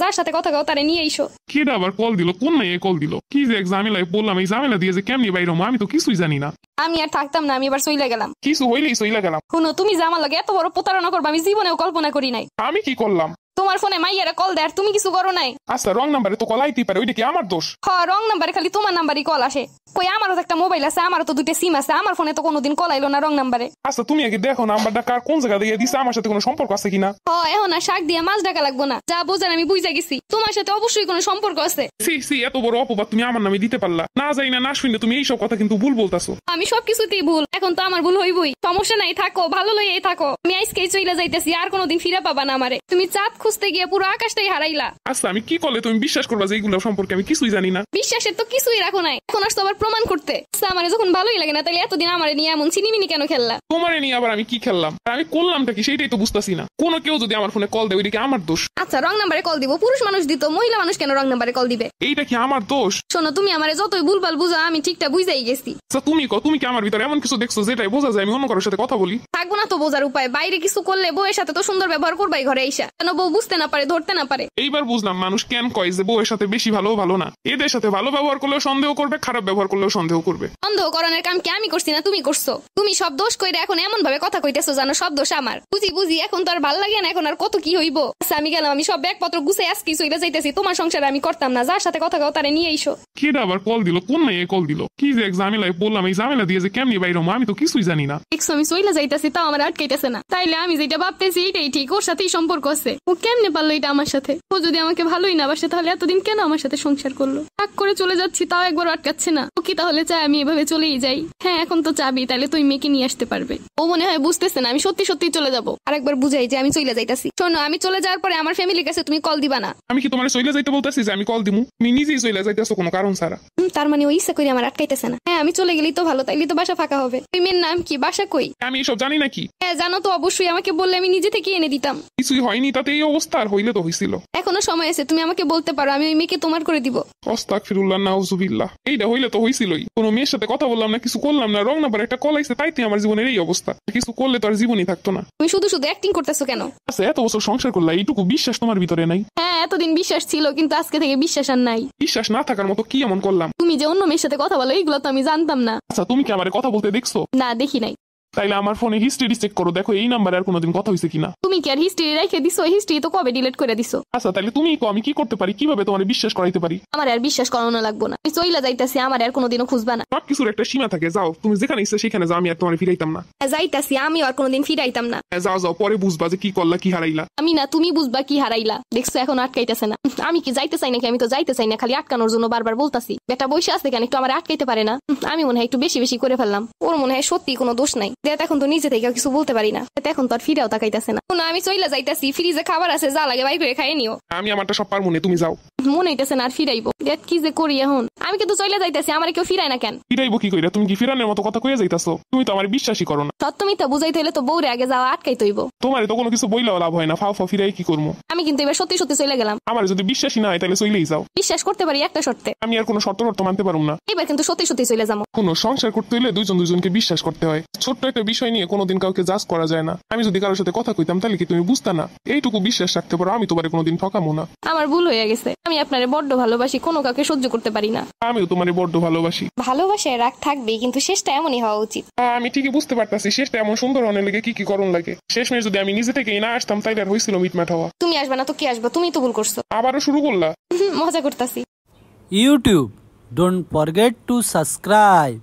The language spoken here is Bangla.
যার সাথে কথা কও তারে নিয়ে এসো। কেডা আবার কল দিল? কোন মেয়ে কল দিল? কি যে এক ঝামেলায় বললাম, এই ঝামেলা দিয়ে যে কেমনি বাইর হবো আমি তো কিছুই জানি না। আমি আর থাকতাম না, আমি এবার চইলা গেলাম। কিছু হইলেই চইলা গেলাম। শুনো, তুমি যে আমার লগে এত বড় প্রতারণা করবে আমি জীবনেও কল্পনা করি নাই। আমি কি করলাম? তোমার ফোনে মাইয়ারা কল দেয় আর তুমি কিছু করো নাই। আচ্ছা, রং নাম্বারে তো কল আইতেই পারে, ওইটা কি আমার দোষ? রং নাম্বারে খালি তোমার নাম্বারই কল আসে। কই আমারও তো একটা মোবাইল আছে, আমারও তো দুইটা সিম আছে, আমার ফোনে তো কোনোদিন কল আইলো না রং নাম্বারে। আচ্ছা, তুমি আগে দেখো নাম্বারটা কার কোন জায়গা দিয়ে দিছে, আমার সাথে কোনো সম্পর্ক আছে কিনা। এখন আর শাক দিয়ে মাছ ডাকা লাগবো না, যা বোঝেন আমি বুঝে গেছি তোমার সাথে অবশ্যই কোনো সম্পর্ক আছে। এত বড় অপবাদ তুমি আমার নামে দিতে পারলা? না যাই না শুনে তুমি এইসব কথা কিন্তু ভুল বলতাছো। আমি সবকিছুতেই ভুল, এখন তো আমার ভুল হইবই। সমস্যা নাই, থাকো ভালো লইয়াই থাকো। আমি আজকেই চইলা যাইতেছি, আর কোনোদিন ফিরে পাবা না আমারে। তুমি চাঁদ খুঁজতে গিয়ে পুরো আকাশটাই হারাইলা। আচ্ছা, আমি কি করলে তুমি বিশ্বাস করবা যে এইগুলো সম্পর্কে আমি কিছুই জানি না? বিশ্বাসের তো কিছুই রাখো নাই, এখন আসতো আবার প্রমাণ করতে। আমারে যখন ভালোই লাগে না তাহলে এতদিন আমারে নিয়ে এমন চিনিমিনি কেন খেললা? তোমারে নিয়ে আবার আমি কি খেললাম? আমি করলামটা কি সেটাই তো বুঝতাছি না। কোনো কেউ যদি আমার ফোনে কল দেয় ওইটা কি আমার দোষ? আচ্ছা, রং নাম্বারে কল দিব পুরুষ মানুষ দিত, মহিলা মানুষ কেন রং নাম্বারে কল দিবে? এইটা কি আমার দোষ? শোনো, তুমি আমারে যতই ভুলভাল বুঝো আমি ঠিকটা বুঝাই গেছি। আচ্ছা, তুমি কি আমার ভিতরে এমন কিছু দেখছো যেটাই বোঝা যায় আমি অন্য কারোর সাথে কথা বলি? থাকবো না তো বোঝার উপায়। বাইরে কিছু করলে বউয়ের সাথে তো সুন্দর ব্যবহার করবাই ঘরে আইসা, কেন বউ বুঝতে না পারে, ধরতে না পারে? এইবার বুঝলাম মানুষ কেন কয় যে বউয়ের সাথে বেশি ভালো না। এদের সাথে ভালো ব্যবহার করলেও সন্দেহ করবে, খারাপ ব্যবহার করলেও সন্দেহ করবে। সন্দেহ করানোর কাম কি আমি করছি না তুমি করছো? তুমি সব দোষ কইরা এখন এমন ভাবে কথা কইতেছো জানো সব দোষ আমার। বুঝি এখন তো আর ভাল লাগে না, এখন আর কত কি হইব। আচ্ছা, আমি গেলাম, আমি সব ব্যাগপত্র গুছাই আজকে চইলা যাইতেছি। তোমার সংসারে আমি করতাম না, যার সাথে কথা কও তারে নিয়ে এসো। কেডা আবার কল দিল? কোন মেয়ে কল দিল? কি যে এক ঝামেলায় বললাম, এই ঝামেলা দিয়ে যে কেমনি বাইর হবো আমি তো কিছুই জানি না। দেখছো আমি চইলা যাইতেছি তাও আমার আটকাইতেছে না। তাইলে আমি যেটা ভাবতেছি এটাই ঠিক, ওর সাথেই সম্পর্ক আছে। ও কেমনে পারলো এটা আমার সাথে? ও যদি আমাকে ভালোই না বাসে তাহলে এতদিন কেন আমার সাথে সংসার করলো? রাগ করে চলে যাচ্ছি তাও একবার আটকাচ্ছে না। ও কি তাহলে চাই আমি এভাবে চলেই যাই? হ্যাঁ, এখন তো চাবি, তাহলে তুই মেয়েকে নিয়ে আসতে পারবে। ও মনে হয় বুঝতেছে না আমি সত্যি সত্যি চলে যাবো। আরেকবার বুঝাই যে আমি চলে যাইতাছি। শোনো, আমি চলে যাওয়ার পরে আমার ফ্যামিলির কাছে তুমি কল দিবা না। আমি কি তোমার চলে যাইতে বলতেছি যে আমি কল দিমু? তুমি নিজেই চলে যাইতেছো কোনো কারণ ছাড়া। তার মানে ওই ইচ্ছা করে আমার আটকাইতেছে না। হ্যাঁ, আমি চলে গেলেই তো ভালো, তাইলে তো বাসা ফাঁকা হবে। ওই মেয়ের নাম কি? বাসা কই? আমি এসব জানি নাকি? হ্যাঁ জানো তো, অবশ্যই আমাকে বললে আমি নিজে থেকে এনে দিতাম। কিছুই হয়নি, তাতে এই অবস্থা। আর হইলে তো হইছিল। এখনো সময় আছে, তুমি আমাকে বলতে পারো, আমি ওই মেয়েকে তোমার করে দিব। আস্তাগফিরুল্লাহ, নাউজুবিল্লাহ। এইটা হইলে তো হইছিলই। কোনো মেয়ের সাথে কথা বললাম না, কিছু করলাম না, রং নাম্বার একটা কল আইছে, তাইতে আমার জীবনের এই অবস্থা। কিছু করলে তো আর জীবনই থাকতো না। তুমি শুধু অ্যাক্টিং করতেছো কেন? আচ্ছা, এত বছর সংসার করলা, এইটুকু বিশ্বাস তোমার ভিতরে নাই? হ্যাঁ, এতদিন বিশ্বাস ছিল, কিন্তু আজকে থেকে বিশ্বাস আর নাই। বিশ্বাস না থাকার মতো কি এমন করলাম? তুমি যে অন্য মেয়ের সাথে কথা বলো এগুলো তো আমি জানতাম না। আচ্ছা, তুমি কি আমার কথা বলতে দেখছো? না, দেখি নাই। তাইলে আমার ফোনে হিস্ট্রি চেক করো, দেখো এই নাম্বারে আর কোনোদিন কথা হয়েছে কিনা। তুমি কি আর হিস্ট্রি রেখে দিছো? হিস্ট্রি তো কবে ডিলিট করে দিছো। আচ্ছা, তাহলে তুমি আমি কি করতে পারি? কিভাবে তোমার বিশ্বাস করাইতে পারি? আমার আর বিশ্বাস করানো লাগবো না, আমি চইলা যাইতাছি, আমার আর কোনোদিনও খুঁজবা না। সব কিছুর একটা সীমা থাকে, যাও তুমি যেখানে ইচ্ছে সেখানে যাও, আমি আর তোমার ফিরাইতাম না। যাইতাছি, আমি আর কোনোদিন ফিরাইতাম না। যাও পরে বুঝবা যে কি করলা, কি হারাইলা। আমি না, তুমি বুঝবা কি হারাইলা। দেখছো এখন আটকাইতেছে না। আমি কি যাইতে চাই নাকি? আমি তো যাইতে চাই না, খালি আটকানোর জন্য বারবার বলতাছি। বেটা বসে আছে কেন, একটু আমার আটকাইতে পারে না? আমি মনে হয় একটু বেশি বেশি করে ফেললাম। ওর মনে হয় সত্যি কোনো দোষ নাই। দেখ এখন তো নিজে থেকে কিছু বলতে পারি না, এখন তো আর ফিরাও তাকাইতেছে না। আমি চইলা যাইতাছি, ফ্রিজে খাবার আছে, যা লাগে বাইরে খাইয়ে নিও। আমি আমারটা সব পার মনে, তুমি যাও। মনে হইতেছে না আর ফিরাইবো। দেখ কি যে করি এখন। আমি কিন্তু চইলা যাইতাছি, আমার কেউ ফিরায় না কেন? ফিরাইবো কি কইরা? তুমি কি ফিরানোর মতো কথা কইয়া যাইতাছো? তুমি তো আমার বিশ্বাসই করো না। সত্য মিথ্যা বুঝাইতে হলে তো বউরে আগে যাওয়া আটকাইতে হইব। তোমার তো কোনো কিছু বইলেও লাভ হয় না, ফাও ফিরাই কি করবো? আমি কিন্তু এবার সত্যি সত্যি চলে গেলাম। আমার যদি বিশ্বাসই না হয় তাহলে চলেই যাও। বিশ্বাস করতে পারি একটা শর্তে। আমি আর কোনো শর্ত মানতে পারুম না। এবার কিন্তু সত্যি সত্যি চলে যাবো। কোনো সংসার করতে হলে দুজনকে বিশ্বাস করতে হয়। ছোট্ট একটা বিষয় নিয়ে কোনোদিন কাউকে জাজ করা যায় না। আমি যদি কারোর সাথে কথা কইতাম তাহলে কি তুমি বুঝতা না? এইটুকু বিশ্বাস রাখতে পারো, আমি তোমারে কোনোদিন ঠকামো না। আমার ভুল হয়ে গেছে, আমি আপনারে বড্ড ভালোবাসি, কোনো কাউকে সহ্য করতে পারি না। আমিও তোমারে বড্ড ভালোবাসি। ভালোবাসায় রাগ থাকবেই, কিন্তু শেষটা এমনই হওয়া উচিত। আমি ঠিকই বুঝতে পারতাছি শেষটা এমন সুন্দর হওয়ার লেগে কি করণ লাগে। শেষমেশ যদি আমি নিজে থেকেই না আসতাম তাইলে আর হয়েছিল মিটমাট হওয়া। তুমি আসবে না তো কে আসবে? তুমি তো ভুল করছো। আবারও শুরু করলা। মজা করতাছি। YouTube, don't forget to subscribe.